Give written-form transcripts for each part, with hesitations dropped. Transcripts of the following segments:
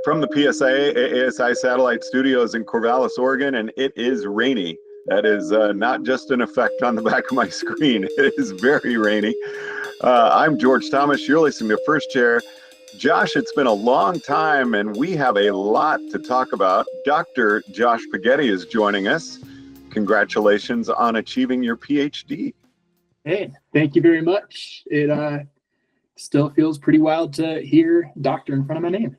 from the PSIA-AASI satellite studios in Corvallis, Oregon, and it is rainy. That is not just an effect on the back of my screen. It is very rainy. I'm George Thomas. You're listening to First Chair. Josh, it's been a long time, and we have a lot to talk about. Dr. Josh Pighetti is joining us. Congratulations on achieving your PhD. Hey, thank you very much. It still feels pretty wild to hear doctor in front of my name.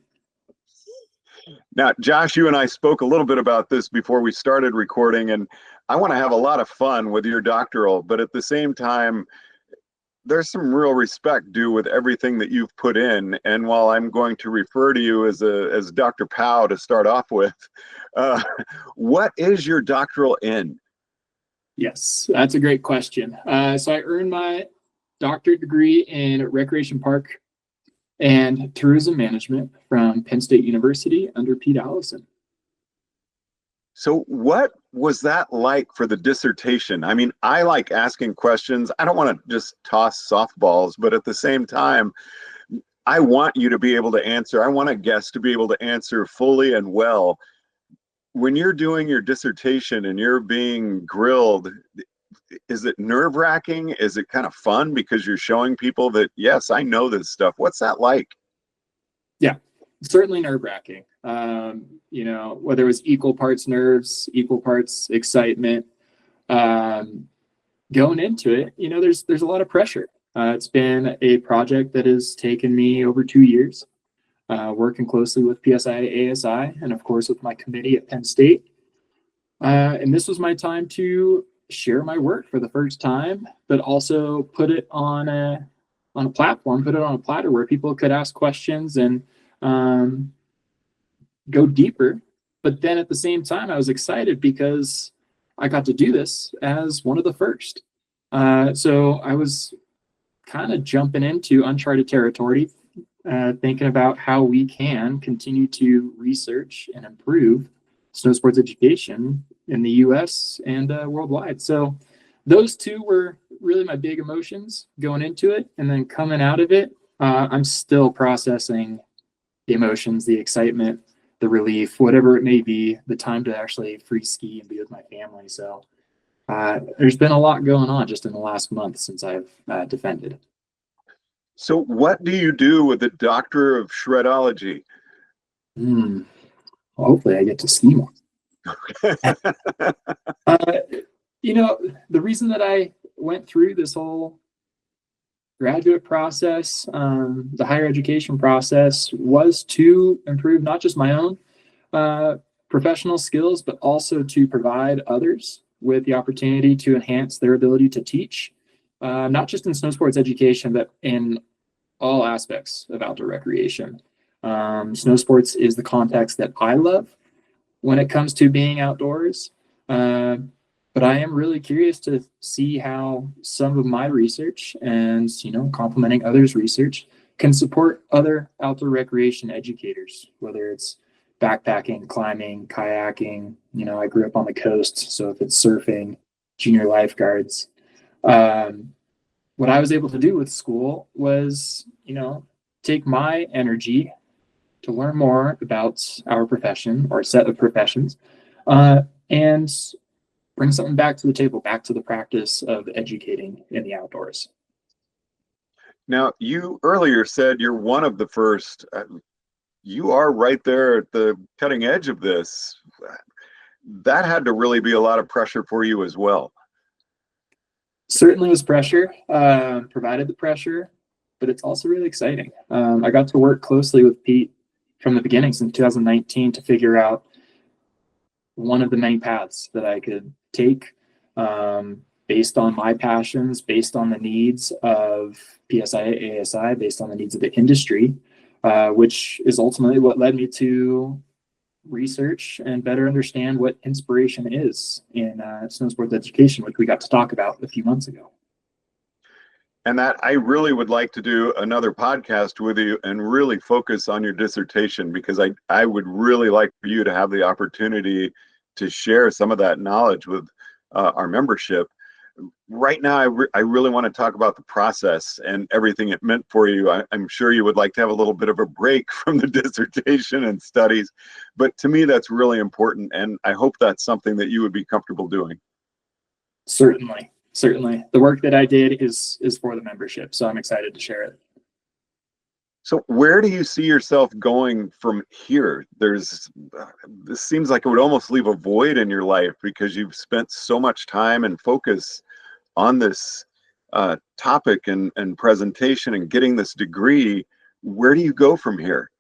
Now, Josh, you and I spoke a little bit about this before we started recording, and I want to have a lot of fun with your doctoral, but at the same time, there's some real respect due with everything that you've put in. And while I'm going to refer to you as Dr. Pow to start off with, what is your doctoral in? Yes, that's a great question. So I earned my doctorate degree in recreation park and tourism management from Penn State University under Pete Allison. So what was that like for the dissertation? I mean, I like asking questions. I don't want to just toss softballs, but at the same time, I want you to be able to answer. I want a guest to be able to answer fully and well. When you're doing your dissertation and you're being grilled, is it nerve-wracking? Is it kind of fun because you're showing people that, yes, I know this stuff? What's that like? Yeah, certainly nerve-wracking. Whether it was equal parts nerves, equal parts excitement, going into it, there's a lot of pressure. It's been a project that has taken me over 2 years, working closely with PSIA-AASI and of course with my committee at Penn State. And this was my time to share my work for the first time, but also put it on a platform, put it on a platter where people could ask questions and go deeper. But then at the same time, I was excited because I got to do this as one of the first. So I was kind of jumping into uncharted territory, thinking about how we can continue to research and improve snow sports education in the US and worldwide. So those two were really my big emotions going into it. And then coming out of it, I'm still processing the emotions, the excitement, the relief, whatever it may be, the time to actually free ski and be with my family. So there's been a lot going on just in the last month since I've defended. So what do you do with the Doctor of Shredology? Well, hopefully I get to ski more. The reason that I went through this whole graduate process, the higher education process, was to improve not just my own professional skills, but also to provide others with the opportunity to enhance their ability to teach, not just in snow sports education, but in all aspects of outdoor recreation. Snow sports is the context that I love when it comes to being outdoors. But I am really curious to see how some of my research and, complementing others' research can support other outdoor recreation educators, whether it's backpacking, climbing, kayaking. I grew up on the coast, so if it's surfing, junior lifeguards. What I was able to do with school was, take my energy to learn more about our profession or set of professions, and bring something back to the table, back to the practice of educating in the outdoors. Now, you earlier said you're one of the first. You are right there at the cutting edge of this. That had to really be a lot of pressure for you as well. Certainly was pressure, provided the pressure, but it's also really exciting. I got to work closely with Pete from the beginning since 2019 to figure out one of the many paths that I could take based on my passions, based on the needs of PSIA-AASI, based on the needs of the industry, which is ultimately what led me to research and better understand what inspiration is in snow sports education, which we got to talk about a few months ago. And that I really would like to do another podcast with you and really focus on your dissertation, because I would really like for you to have the opportunity to share some of that knowledge with our membership. right now, I really want to talk about the process and everything it meant for you. I'm sure you would like to have a little bit of a break from the dissertation and studies, but to me, that's really important. And I hope that's something that you would be comfortable doing. Certainly, certainly. The work that I did is for the membership, so I'm excited to share it. So where do you see yourself going from here? This seems like it would almost leave a void in your life because you've spent so much time and focus on this topic and presentation and getting this degree. Where do you go from here?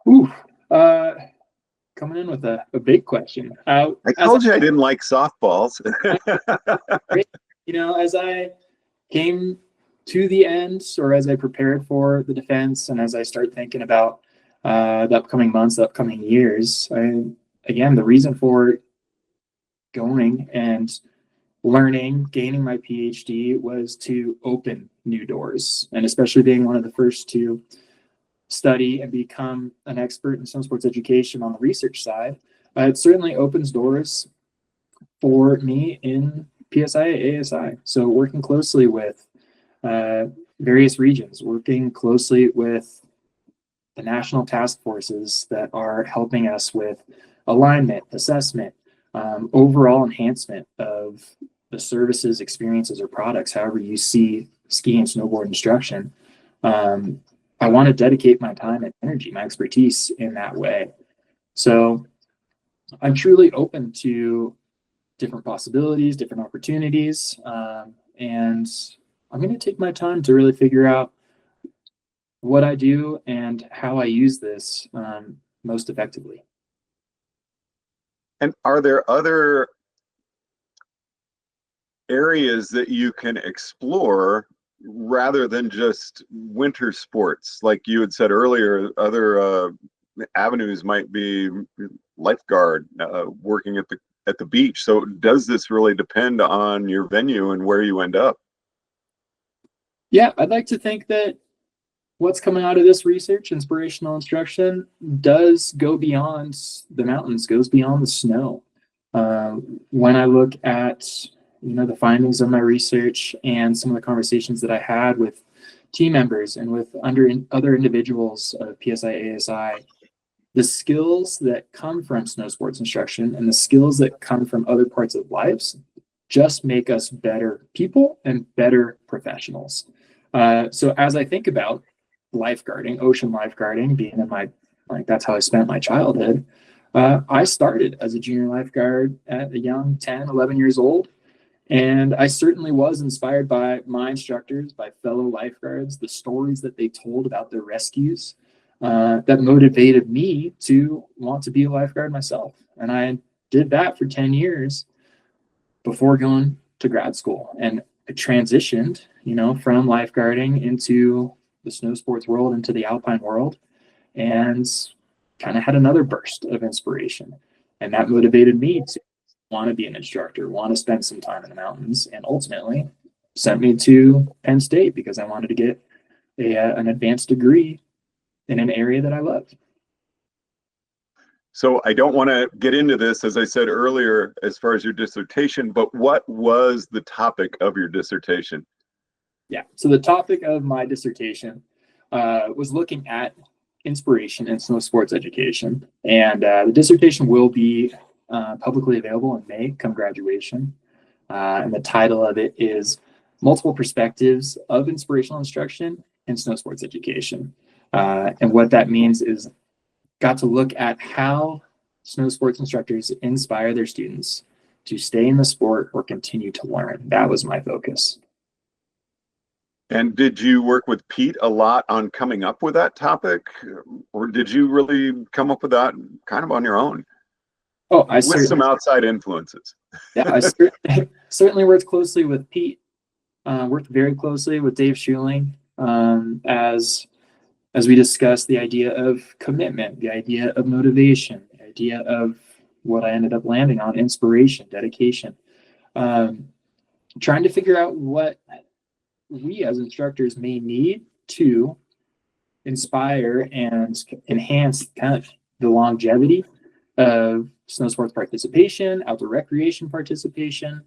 Ooh, coming in with a big question. I told you I didn't like softballs. As I came to the end, or as I prepared for the defense, and as I start thinking about the upcoming months, the upcoming years, again, the reason for going and learning, gaining my PhD was to open new doors, and especially being one of the first to study and become an expert in Snowsports education on the research side, it certainly opens doors for me in PSIA-AASI. So working closely with various regions, working closely with the national task forces that are helping us with alignment, assessment, overall enhancement of the services, experiences, or products, however you see ski and snowboard instruction. I want to dedicate my time and energy, my expertise in that way. So I'm truly open to different possibilities, different opportunities, and I'm going to take my time to really figure out what I do and how I use this most effectively. And are there other areas that you can explore rather than just winter sports? Like you had said earlier, other avenues might be lifeguard, working at the beach. So does this really depend on your venue and where you end up? Yeah, I'd like to think that what's coming out of this research, inspirational instruction, does go beyond the mountains, goes beyond the snow. When I look at the findings of my research and some of the conversations that I had with team members and with other individuals of PSIA-AASI, the skills that come from snow sports instruction and the skills that come from other parts of lives just make us better people and better professionals. So as I think about lifeguarding, ocean lifeguarding being in my, that's how I spent my childhood. I started as a junior lifeguard at a young 10, 11 years old. And I certainly was inspired by my instructors, by fellow lifeguards, the stories that they told about their rescues that motivated me to want to be a lifeguard myself. And I did that for 10 years before going to grad school. And I transitioned, from lifeguarding into the snow sports world, into the alpine world, and kind of had another burst of inspiration. And that motivated me to want to be an instructor, want to spend some time in the mountains, and ultimately sent me to Penn State because I wanted to get an advanced degree in an area that I loved. So I don't want to get into this, as I said earlier, as far as your dissertation, but what was the topic of your dissertation? Yeah, so the topic of my dissertation was looking at inspiration in snow sports education. And the dissertation will be publicly available in May, come graduation. And the title of it is Multiple Perspectives of Inspirational Instruction in Snow Sports Education. And what that means is got to look at how snow sports instructors inspire their students to stay in the sport or continue to learn. That was my focus. And did you work with Pete a lot on coming up with that topic, or did you really come up with that kind of on your own? Oh, with some outside influences. Yeah, I certainly worked closely with Pete. Worked very closely with Dave Schuling as we discussed the idea of commitment, the idea of motivation, the idea of what I ended up landing on, inspiration, dedication. Trying to figure out what we as instructors may need to inspire and enhance kind of the longevity of snow sports participation, outdoor recreation participation.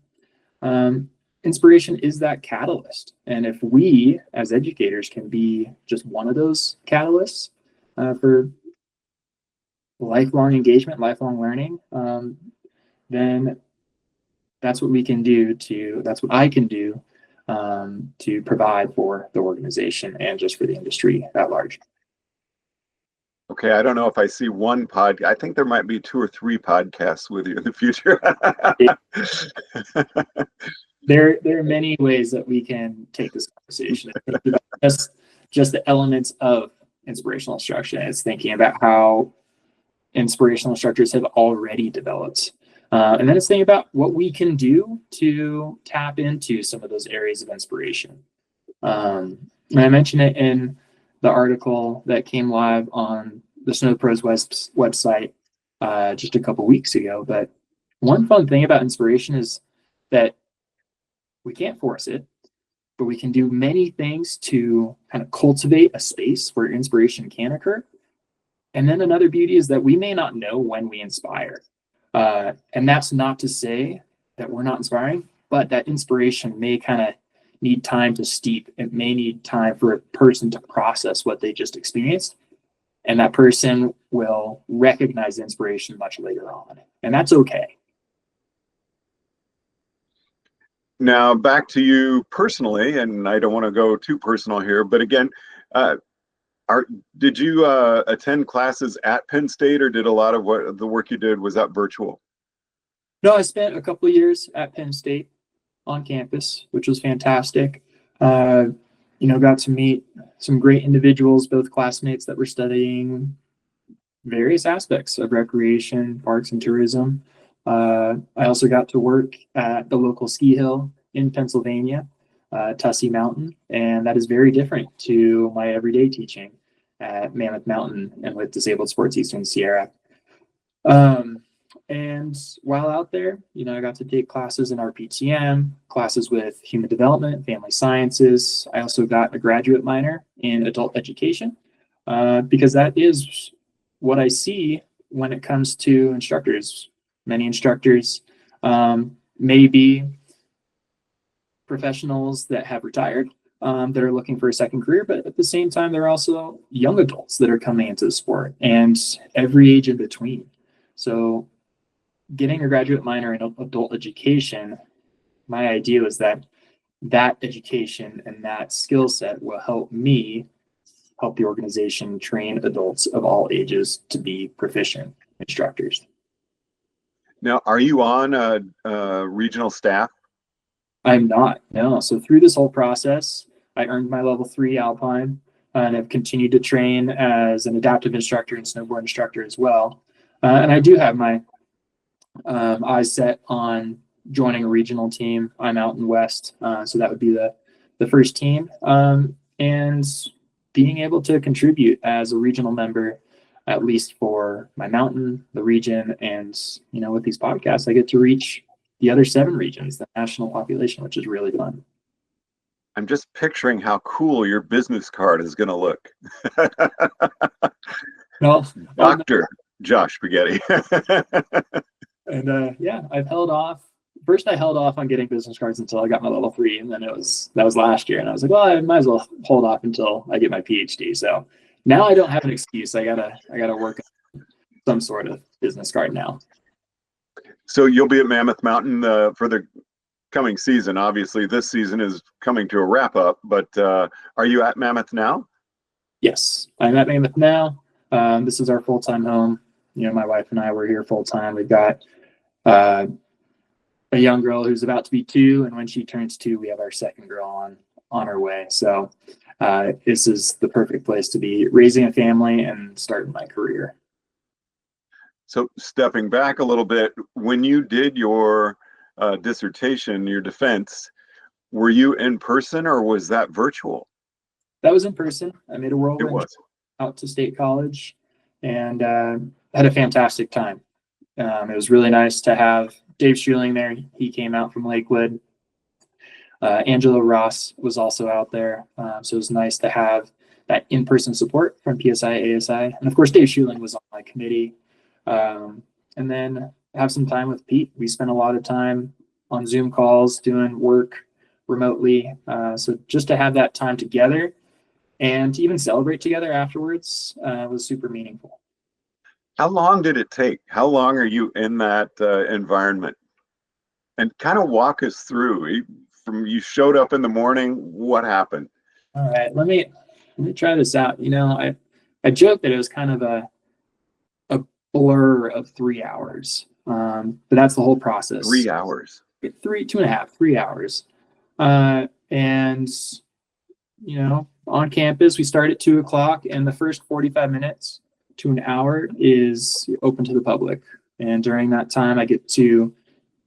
Inspiration is that catalyst. And if we as educators can be just one of those catalysts for lifelong engagement, lifelong learning, then that's what we can do that's what I can do to provide for the organization and just for the industry at large. Okay, I don't know if I see one I think there might be 2 or 3 podcasts with you in the future. There are many ways that we can take this conversation. Just the elements of inspirational instruction. It's thinking about how inspirational instructors have already developed. And then it's thinking about what we can do to tap into some of those areas of inspiration. And I mentioned it in the article that came live on the Snow Pros website just a couple weeks ago. But one fun thing about inspiration is that we can't force it, but we can do many things to kind of cultivate a space where inspiration can occur. And then another beauty is that we may not know when we inspire. And that's not to say that we're not inspiring, but that inspiration may kind of need time to steep. It may need time for a person to process what they just experienced. And that person will recognize inspiration much later on. And that's okay. Now, back to you personally, and I don't want to go too personal here, but again, did you attend classes at Penn State, or did a lot of what the work you did, was that virtual? No, I spent a couple of years at Penn State on campus, which was fantastic. Got to meet some great individuals, both classmates that were studying various aspects of recreation, parks, and tourism. I also got to work at the local ski hill in Pennsylvania, Tussey Mountain, and that is very different to my everyday teaching at Mammoth Mountain and with Disabled Sports Eastern Sierra. And while out there, I got to take classes in RPTM, classes with human development, family sciences. I also got a graduate minor in adult education because that is what I see when it comes to instructors. Many instructors may be professionals that have retired, that are looking for a second career, but at the same time, they're also young adults that are coming into the sport and every age in between. So getting a graduate minor in adult education, my idea was that education and that skill set will help me help the organization train adults of all ages to be proficient instructors. Now, are you on regional staff? I'm not, no. So through this whole process, I earned my level 3 Alpine and have continued to train as an adaptive instructor and snowboard instructor as well. And I do have my eyes set on joining a regional team. I'm out in West, so that would be the first team. And being able to contribute as a regional member, at least for my mountain, the region, and with these podcasts, I get to reach the other 7 regions, the national population, which is really fun. I'm just picturing how cool your business card is going to look. Well, Dr. Josh Pighetti. And I've held off. First, I held off on getting business cards until I got my level 3, and then that was last year. And I was like, well, I might as well hold off until I get my PhD. So now I don't have an excuse. I gotta work on some sort of business card now. So you'll be at Mammoth Mountain for the coming season. Obviously, this season is coming to a wrap up. But are you at Mammoth now? Yes, I'm at Mammoth now. This is our full-time home. My wife and I were here full-time. We've got a young girl who's about to be 2, and when she turns 2, we have our second girl on her way. So this is the perfect place to be raising a family and starting my career. So stepping back a little bit, when you did your dissertation, your defense, were you in person or was that virtual? That was in person. I made a whirlwind out to State College and had a fantastic time. It was really nice to have Dave Schuling there. He came out from Lakewood. Angelo Ross was also out there. So it was nice to have that in-person support from PSIA-AASI. And of course, Dave Schuling was on my committee. and then have some time with Pete. We spent a lot of time on Zoom calls doing work remotely. So just to have that time together and to even celebrate together afterwards was super meaningful. How long did it take? How long are you in that environment? And kind of walk us through. From you showed up in the morning, what happened? All right, let me try this out. I joked that it was kind of a blur of 3 hours, but that's the whole process. 3 hours. 2.5, 3 hours. And on campus, we start at 2 o'clock, and the first 45 minutes to an hour is open to the public. And during that time, I get to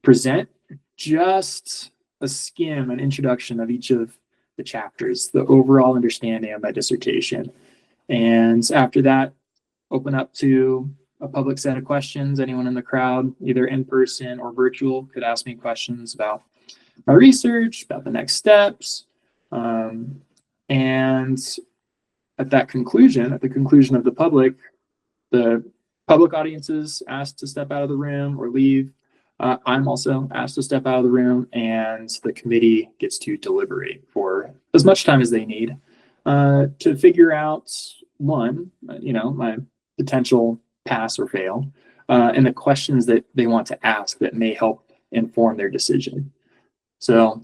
present just a skim, an introduction of each of the chapters, the overall understanding of my dissertation. And after that, open up to a public set of questions. Anyone in the crowd, either in person or virtual, could ask me questions about my research, about the next steps. And at the conclusion of the public audiences asked to step out of the room or leave. I'm also asked to step out of the room, and the committee gets to deliberate for as much time as they need to figure out my potential pass or fail, and the questions that they want to ask that may help inform their decision. So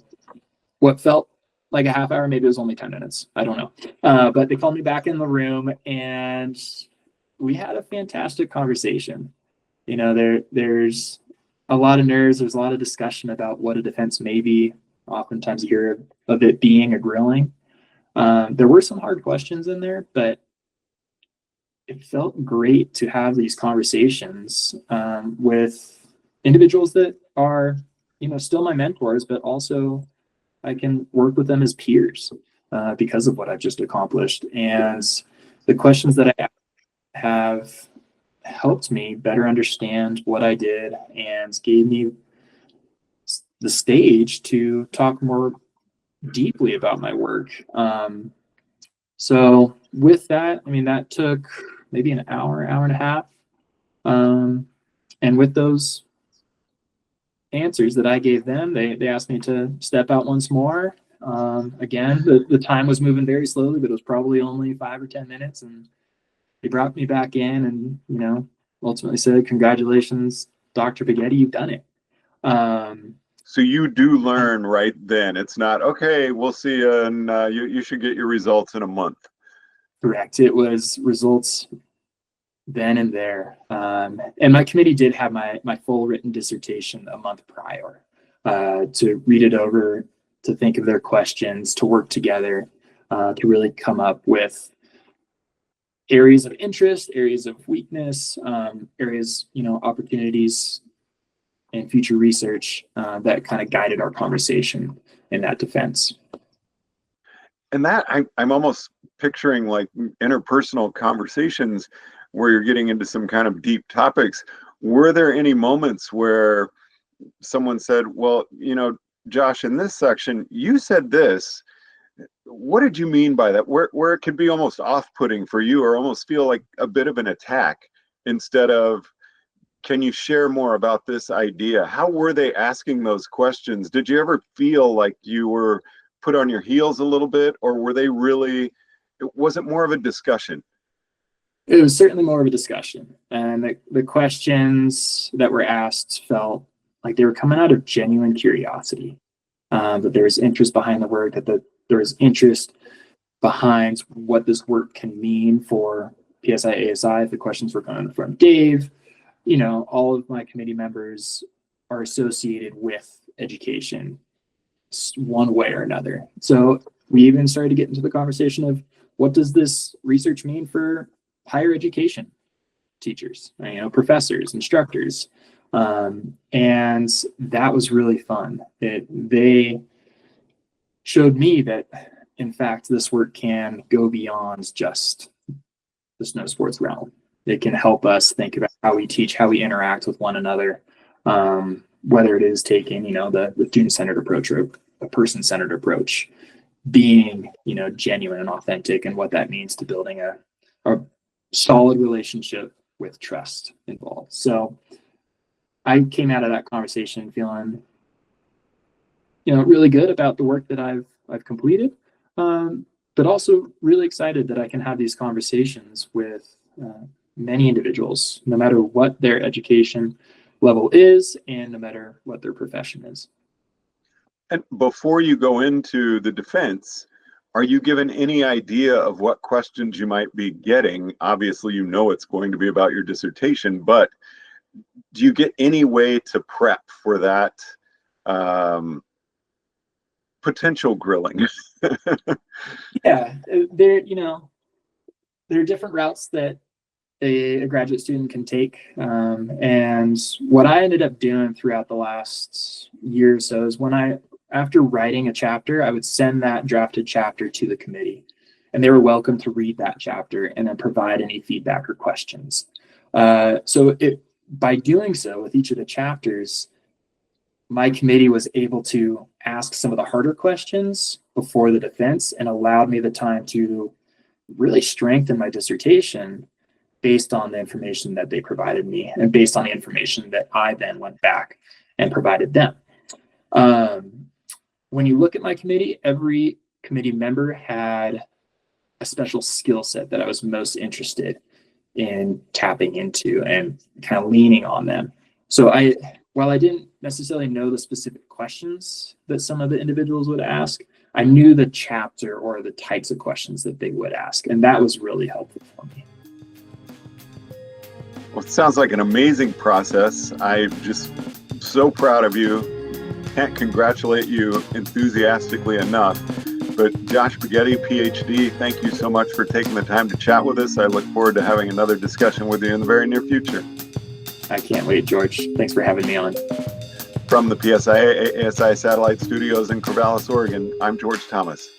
what felt like a half hour, maybe it was only 10 minutes. I don't know. But they called me back in the room, and we had a fantastic conversation. There's a lot of nerves. There's a lot of discussion about what a defense may be. Oftentimes you hear of it being a grilling. There were some hard questions in there, but it felt great to have these conversations with individuals that are, still my mentors, but also I can work with them as peers because of what I've just accomplished. And the questions that I have helped me better understand what I did and gave me the stage to talk more deeply about my work. So with that, that took maybe an hour and a half. And with those answers that I gave them, they asked me to step out once more. Again, the time was moving very slowly, but it was probably only 5 or 10 minutes. And they brought me back in and, ultimately said, "Congratulations, Dr. Pighetti, you've done it." So you do learn right then. It's not, okay, we'll see you, and you should get your results in a month. Correct. It was results then and there. And my committee did have my full written dissertation a month prior to read it over, to think of their questions, to work together, to really come up with areas of interest, areas of weakness, areas, opportunities and future research that kind of guided our conversation in that defense. And that I'm almost picturing like interpersonal conversations where you're getting into some kind of deep topics. Were there any moments where someone said, well, Josh, in this section, you said this. What did you mean by that? Where it could be almost off-putting for you or almost feel like a bit of an attack instead of, can you share more about this idea? How were they asking those questions? Did you ever feel like you were put on your heels a little bit, or were they really, was it more of a discussion? It was certainly more of a discussion. And the questions that were asked felt like they were coming out of genuine curiosity, that there was interest behind the work, that there was interest behind what this work can mean for PSIA-AASI. If the questions were coming from Dave, all of my committee members are associated with education one way or another. So we even started to get into the conversation of, what does this research mean for higher education teachers, professors, instructors? And that was really fun. They showed me that, in fact, this work can go beyond just the Snowsports realm. It can help us think about how we teach, how we interact with one another, whether it is taking, the student-centered approach or a person-centered approach, being, genuine and authentic, and what that means to building a solid relationship with trust involved. So I came out of that conversation feeling, really good about the work that I've completed, but also really excited that I can have these conversations with many individuals, no matter what their education level is and no matter what their profession is. And before you go into the defense, are you given any idea of what questions you might be getting? Obviously, it's going to be about your dissertation, but do you get any way to prep for that potential grilling? Yeah, there are different routes that a graduate student can take. And what I ended up doing throughout the last year or so is after writing a chapter, I would send that drafted chapter to the committee, and they were welcome to read that chapter and then provide any feedback or questions. By doing so with each of the chapters, my committee was able to ask some of the harder questions before the defense and allowed me the time to really strengthen my dissertation based on the information that they provided me and based on the information that I then went back and provided them. When you look at my committee, every committee member had a special skill set that I was most interested in tapping into and kind of leaning on them. So while I didn't necessarily know the specific questions that some of the individuals would ask, I knew the chapter or the types of questions that they would ask, and that was really helpful for me. Well, it sounds like an amazing process. I'm just so proud of you. Can't congratulate you enthusiastically enough. But Josh Pighetti, PhD, thank you so much for taking the time to chat with us. I look forward to having another discussion with you in the very near future. I can't wait, George. Thanks for having me on. From the PSIA-AASI Satellite Studios in Corvallis, Oregon, I'm George Thomas.